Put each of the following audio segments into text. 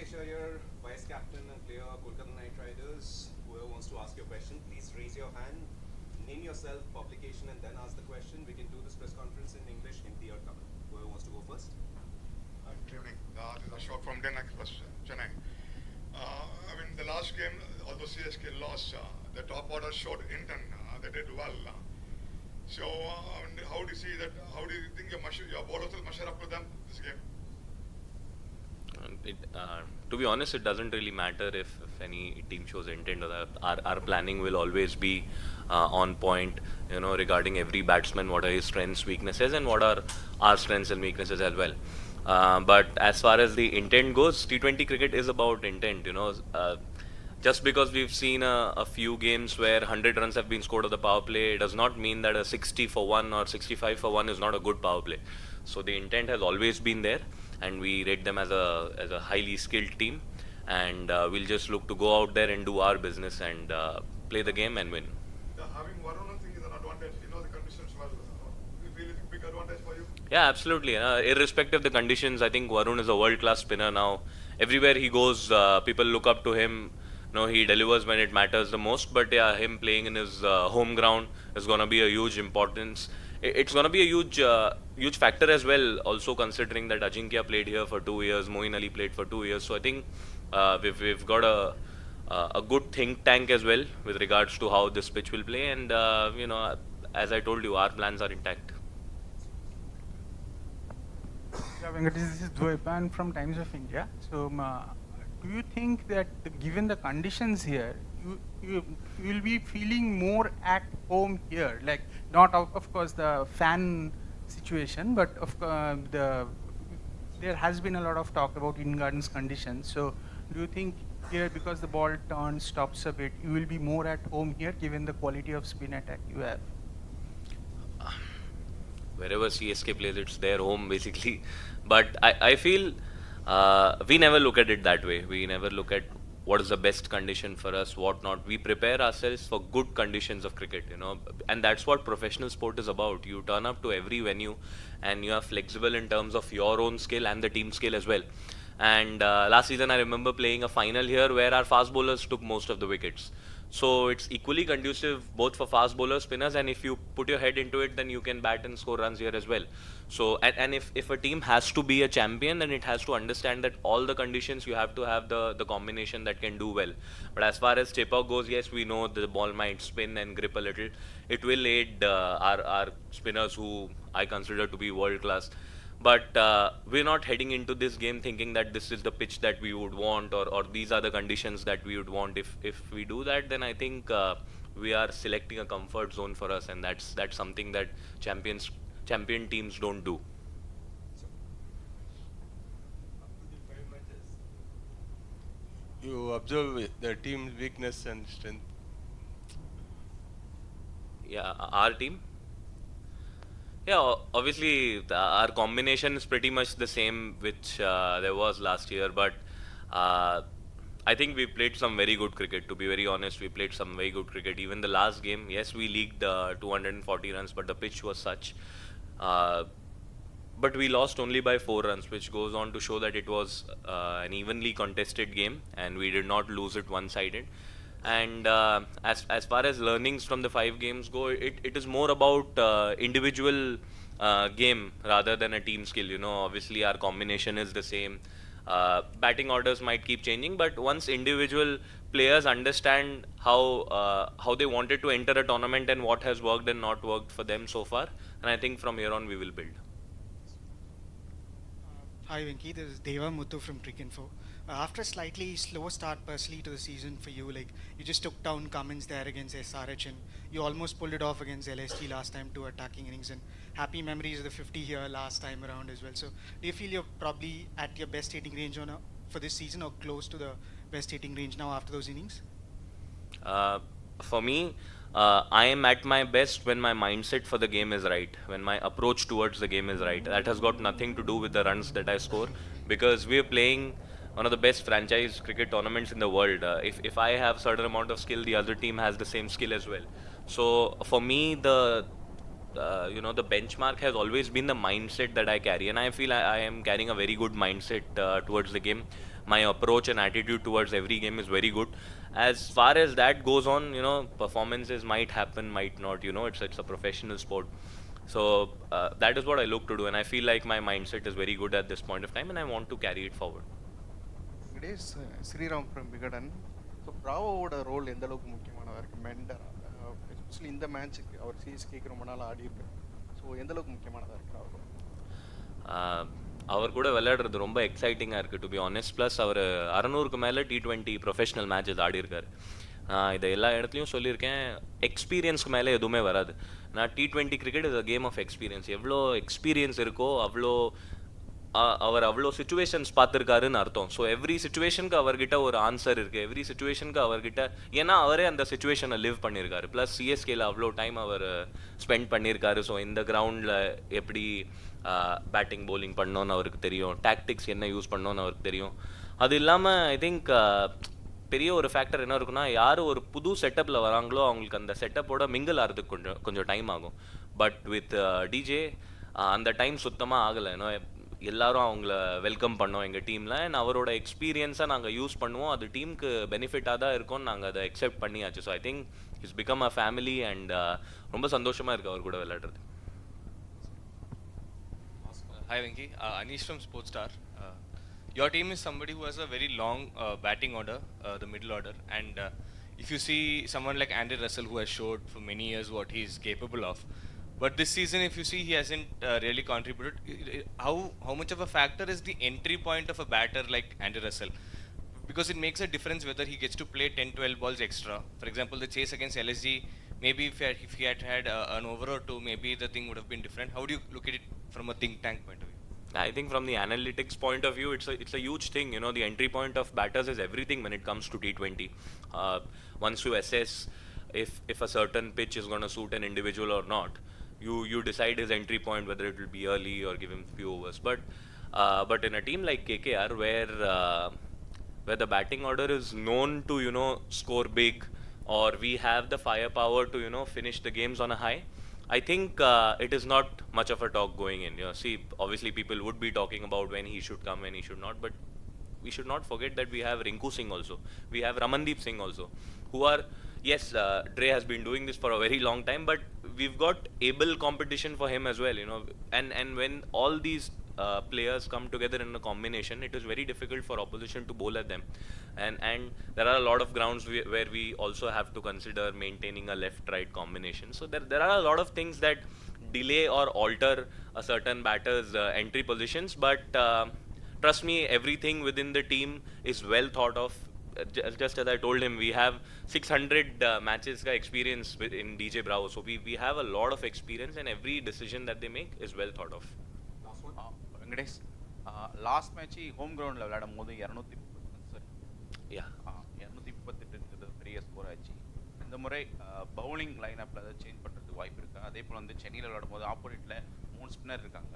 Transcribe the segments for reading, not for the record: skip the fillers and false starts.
Venkatesh Iyer, Vice Captain and player, Kolkata Knight Riders. Whoever wants to ask your question, please raise your hand, name yourself, publication, and then ask the question. We can do this press conference in English, Hindi, or Tamil. Whoever wants to go first. Good evening. This is Ashok from Den Express, Chennai. The last game, although CSK lost, the top order showed intent. They did well. How do you see that? How do you think your bowlers will measure up to them this game? To be honest, it doesn't really matter if any team shows intent. Or our planning will always be on point, regarding every batsman, what are his strengths, weaknesses, and what are our strengths and weaknesses as well. But as far as the intent goes, T20 cricket is about intent. Just because we've seen a few games where 100 runs have been scored on the power play, does not mean that a 60 for 1 or 65 for 1 is not a good power play. So the intent has always been there, and we rate them as a highly skilled team, and we'll just look to go out there and do our business and play the game and win. Having Varun, I think, is an advantage. The conditions well. You feel it's a big advantage for you? Yeah, absolutely. Irrespective of the conditions, I think Varun is a world-class spinner now. Everywhere he goes, people look up to him. He delivers when it matters the most. But yeah, him playing in his home ground is going to be a huge importance. It's going to be a huge factor as well, also considering that Ajinkya played here for 2 years, Moeen Ali played for 2 years. So I think we've got a good think tank as well with regards to how this pitch will play. And, as I told you, our plans are intact. Yeah, Venkatesh, this is Dwaipan from Times of India. So, do you think that given the conditions here, you will be feeling more at home here? Like, not of course the fan situation, but there has been a lot of talk about Eden Gardens conditions. So, do you think here, because the ball turns, stops a bit, you will be more at home here given the quality of spin attack you have? Wherever CSK plays, it's their home basically. But I feel we never look at it that way. We never look at what is the best condition for us, what not. We prepare ourselves for good conditions of cricket, and that's what professional sport is about. You turn up to every venue and you are flexible in terms of your own skill and the team skill as well. And last season I remember playing a final here where our fast bowlers took most of the wickets. So it's equally conducive both for fast bowlers, spinners, and if you put your head into it, then you can bat and score runs here as well. So, and if a team has to be a champion, then it has to understand that all the conditions you have to have the combination that can do well. But as far as Chepauk goes, yes, we know the ball might spin and grip a little. It will aid our spinners, who I consider to be world class. But we're not heading into this game thinking that this is the pitch that we would want, or these are the conditions that we would want. If we do that, then I think we are selecting a comfort zone for us, and that's something that champion teams don't do. You observe the team's weakness and strength. Yeah, our team. Yeah, obviously our combination is pretty much the same which there was last year, but I think we played some very good cricket. To be very honest, we played some very good cricket. Even the last game, yes, we leaked 240 runs, but the pitch was such. But we lost only by 4 runs, which goes on to show that it was an evenly contested game, and we did not lose it one-sided. And as far as learnings from the 5 games go, it is more about individual game rather than a team skill. Obviously our combination is the same. Batting orders might keep changing, but once individual players understand how they wanted to enter a tournament and what has worked and not worked for them so far, and I think from here on we will build. Hi Venki, this is Deva Muthu from Cricinfo. After a slightly slow start personally to the season for you, like you just took down Cummins there against SRH, and you almost pulled it off against LSG last time, 2 attacking innings, and happy memories of the 50 here last time around as well. So do you feel you're probably at your best hitting range for this season, or close to the best hitting range now after those innings? For me, I am at my best when my mindset for the game is right, when my approach towards the game is right. That has got nothing to do with the runs that I score, because we are playing one of the best franchise cricket tournaments in the world. If I have certain amount of skill, the other team has the same skill as well. So for me, the benchmark has always been the mindset that I carry, and I feel I am carrying a very good mindset towards the game. my approach and attitude towards every game is very good. As far as that goes on, performances might happen, might not, it's a professional sport. So that is what I look to do, and I feel like my mindset is very good at this point of time, and I want to carry it forward. Venkatesh, Sriram from Vigadan. So ப்ராவோட role எந்த அளவுக்கு முக்கியமானதாக இருக்குது மென்டராக, especially இந்த மேட்ச்சுக்கு அவர் சிஎஸ்கேக்கு ரொம்ப நாள் ஆடி இருக்காரு. ஸோ எந்த அளவுக்கு முக்கியமானதாக இருக்குது அவர்? அவர் கூட விளையாடுறது ரொம்ப எக்ஸைட்டிங்காக இருக்குது, டு பி ஆனஸ்ட். ப்ளஸ் அவர் 600க்கு மேலே T20 ப்ரொஃபஷனல் மேட்சஸ் ஆடி இருக்காரு. இதை எல்லா இடத்துலையும் சொல்லியிருக்கேன், எக்ஸ்பீரியன்ஸ்க்கு மேலே எதுவுமே வராது. நான் T20 cricket is a game of experience. எவ்வளோ எக்ஸ்பீரியன்ஸ் இருக்கோ அவர் அவ்வளோ சுச்சுவேஷன்ஸ் பார்த்துருக்காருன்னு அர்த்தம். ஸோ எவ்ரி சுச்சுவேஷனுக்கு அவர்கிட்ட ஒரு ஆன்சர் இருக்குது, எவ்ரி சுச்சுவேஷனுக்கு அவர்கிட்ட, ஏன்னா அவரே அந்த சுச்சுவேஷனை லிவ் பண்ணியிருக்காரு. ப்ளஸ் சிஎஸ்கேல அவ்வளோ டைம் அவர் ஸ்பெண்ட் பண்ணியிருக்காரு. ஸோ இந்த கிரவுண்டில் எப்படி பேட்டிங் bowling பண்ணோன்னு அவருக்கு தெரியும், டாக்டிக்ஸ் என்ன யூஸ் பண்ணோன்னு அவருக்கு தெரியும். அது இல்லாமல் ஐ திங்க் பெரிய ஒரு ஃபேக்டர் என்ன இருக்குன்னா, யார் ஒரு புது செட்டப்பில் வராங்களோ அவங்களுக்கு அந்த செட்டப்போட மிங்கிள் ஆகிறதுக்கு கொஞ்சம் டைம் ஆகும். பட் வித் டிஜே அந்த டைம் சுத்தமாக ஆகலை. எல்லாரும் அவங்கள வெல்கம் பண்ணோம் எங்கள் டீமில், அண்ட் அவரோட எக்ஸ்பீரியன்ஸை நாங்கள் யூஸ் பண்ணுவோம். அது டீமுக்கு பெனிஃபிட்டாக தான் இருக்கும்னு நாங்கள் அதை அக்செப்ட் பண்ணியாச்சு. So I think it's become a family, and ரொம்ப சந்தோஷமாக இருக்குது அவர் கூட விளையாடுறது. Hi Venki, Anish from Sportstar. Your team is somebody who has a very long batting order, the middle order, and if you see someone like Andy Russell, who has showed for many years what he is capable of, but this season if you see he hasn't really contributed. How much of a factor is the entry point of a batter like Andy Russell? Because it makes a difference whether he gets to play 10-12 balls extra. For example, the chase against LSG, maybe if he had had an over or two, maybe the thing would have been different. How do you look at it from a think tank point of view? I think from the analytics point of view, it's a huge thing. The entry point of batters is everything when it comes to T20. Once you assess if a certain pitch is going to suit an individual or not, you decide his entry point, whether it will be early or give him few overs. But in a team like KKR, where the batting order is known to score big, or we have the firepower to finish the games on a high, I think it is not much of a talk going in. See, obviously people would be talking about when he should come, when he should not, but we should not forget that we have Rinku Singh also, we have Ramandeep Singh also, who are, yes, Dre has been doing this for a very long time, but we've got able competition for him as well, and when all these players come together in a combination, it is very difficult for opposition to bowl at them, and there are a lot of grounds where we also have to consider maintaining a left-right combination. So there are a lot of things that delay or alter a certain batter's entry positions, but trust me, everything within the team is well thought of. Just as I told him, we have 600 matches ka experience in DJ Bravo, so we have a lot of experience, and every decision that they make is well thought of. Last one. Venkatesh, last match home கிரவுண்டில் விளையாடும் போது 238 பெரிய score ஆச்சு. இந்த முறை bowling line அப்பில் அதை change பண்ணுறதுக்கு வாய்ப்பு இருக்குது. அதே போல் சென்னையில் விளையாடும் போது ஆப்போசிட்டில் 3 ஸ்பின்னர் இருக்காங்க,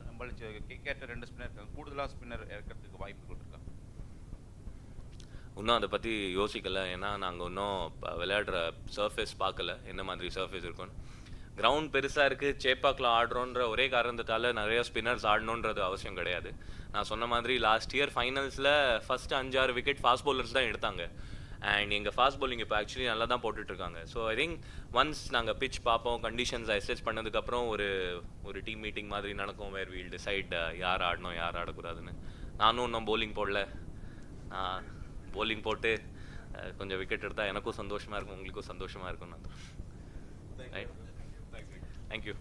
நம்மளுக்கு KKR 2 ஸ்பின்னர் இருக்காங்க, கூடுதலாக ஸ்பின்னர் இறக்கிறதுக்கு வாய்ப்புகள் இருக்கா? இன்னும் அதை பற்றி யோசிக்கலை, ஏன்னா நாங்கள் இன்னும் விளையாடுற சர்ஃபேஸ் பார்க்கல, என்ன மாதிரி சர்ஃபேஸ் இருக்குன்னு. கிரவுண்ட் பெருசாக இருக்குது, சேப்பாக்கில் ஆடுறோன்ற ஒரே காரணத்தால் நிறைய ஸ்பின்னர்ஸ் ஆடணுன்றது அவசியம் கிடையாது. நான் சொன்ன மாதிரி லாஸ்ட் இயர் ஃபைனல்ஸில் ஃபஸ்ட்டு 5-6 விக்கெட் ஃபாஸ்ட் பவுலர்ஸ் தான் எடுத்தாங்க, அண்ட் எங்கள் ஃபாஸ்ட் பவுலிங் இப்போ ஆக்சுவலி நல்லா தான் போட்டுட்ருக்காங்க. ஸோ ஐ திங்க் ஒன்ஸ் நாங்கள் பிச் பார்ப்போம், கண்டிஷன்ஸ் அசஸ் பண்ணதுக்கப்புறம் ஒரு டீம் மீட்டிங் மாதிரி நடக்கும், வேர் வீல் டிசைட் யார் ஆடணும் யார் ஆடக்கூடாதுன்னு. நானும் இன்னும் bowling போடல, bowling போட்டு கொஞ்சம் விக்கெட் எடுத்தால் எனக்கும் சந்தோஷமாக இருக்கும், உங்களுக்கும் சந்தோஷமாக இருக்கும். நான் ரைட், தேங்க்யூ.